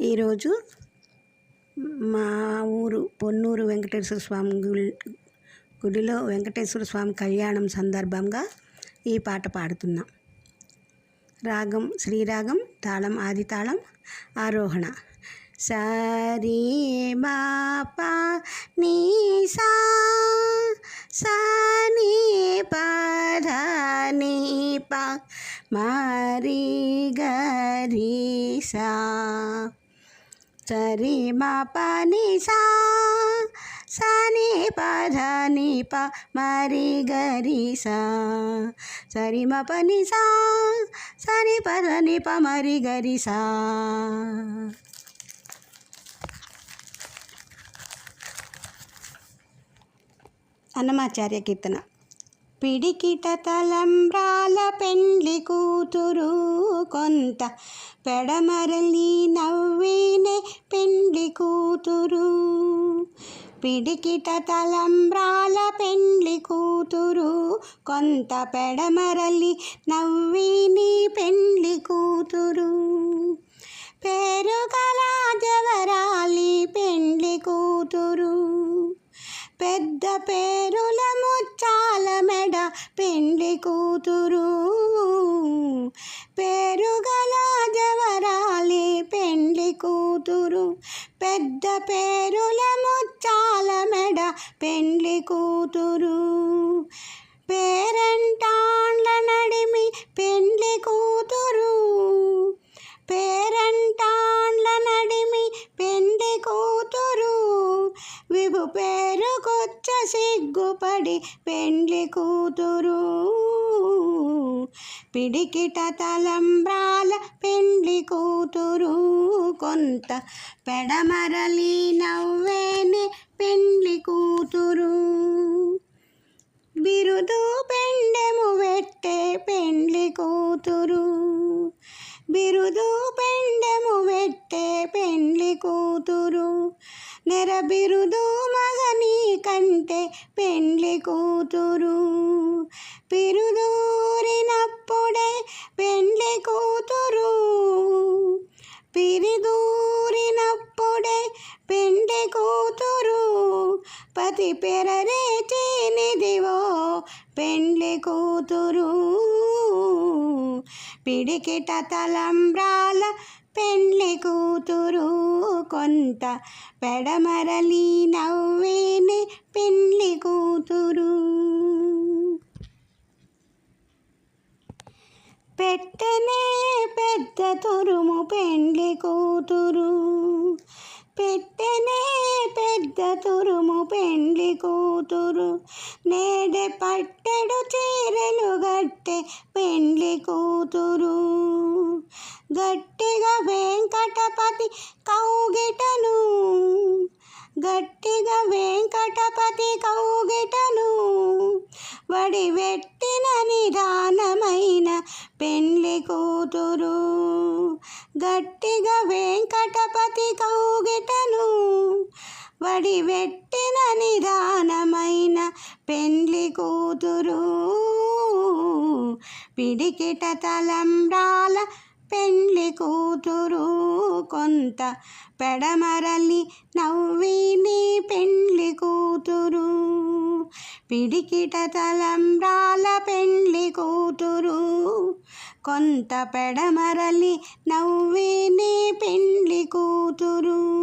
ఈరోజు మా ఊరు పొన్నూరు వెంకటేశ్వర స్వామి గుడిలో వెంకటేశ్వర స్వామి కళ్యాణం సందర్భంగా ఈ పాట పాడుతున్నాం. రాగం శ్రీరాగం, తాళం ఆది తాళం, ఆరోహణ. సరి మా పా నీ సా సా నీ పా ధ నీ పా మరి గరి సా. సరి మా పా నీ సా సా నీ పా ధ నీ పా మరి గరి సా. సరి మా పా నీ సా సా నీ పా ధ నీ పా మరి గరి సా. అన్నమాచార్య కీర్తన. పిడికిట తలంబ్రాల పెండ్లి కూతురు కొంత పెడమరలి నవ్వినే పెండ్లి కూతురు. పిడికిట తలంబ్రాల పెండ్లి కూతురు కొంత పెడమరలి నవ్విని పెండ్లి కూతురు. పేరుగల జవరాలి పెండ్లి కూతురు. పెద్ద పేరుల ముచ్చాల మెడ పెండ్లి కూతురు. పేరుగల జవరాలి పెండ్లి కూతురు. పెద్ద పేరుల ముచ్చాల మెడ పెండ్లి కూతురు. పేరంటాండ్ల నడిమి పెండ్లి కూతురు. పేరంటాండ్ల నడిమి పెండ్లి కూతురు. విభు పేరుకొచ్చ సిగ్గుపడి పెండ్లి కూతురు. పిడికిట తలంబ్రాల పెండ్లి కూతురు కొంత పెడమరలి నవ్వేనే పెండ్లి కూతురు. బిరుదు పెండెము వెట్టే పెండ్లి కూతురు. బిరుదు పెండెము వెట్టే పెండ్లి కూతురు. నెర బిరుదు మగని కంటే పెండ్లి కూతురు. పిరుదూరినప్పుడే పెండ్లి కూతురు. పిరిదూరినప్పుడే పెండ్లి కూతురు. పతి పెరరేచినిదివో పెండ్లి కూతురు. పిడికిట తలంబ్రాల పెండ్లి కూతురు కొంత పెడమరలి నవ్వేనే పెండ్లి కూతురు. పెట్టెనే పెద్ద తురుము పెండ్లి కూతురు. పెట్టెనే పెద్ద తురుము పెండ్లి కూతురు. నేడే పట్టెడు చీరలు గట్టె పెండ్లి కూతురు. గట్టిగా వెంకటపతి కౌగిటను. గట్టిగా వెంకటపతి కౌగిటను. వడివెట్టిన నిదానమైన పెండ్లి కూతురు. గట్టిగా వెంకటపతి కౌగిటను. వడివెట్టిన నిదానమైన పెండ్లి కూతురు. పిడికిట తలంబ్రాల పెండ్లి కూతురు కొంత పెడమరలి నవ్విని పెండ్లి కూతురు. పిడికిట తలంబ్రాల పెండ్లి కూతురు కొంత పెడమరలి నవ్విని పెండ్లి కూతురు.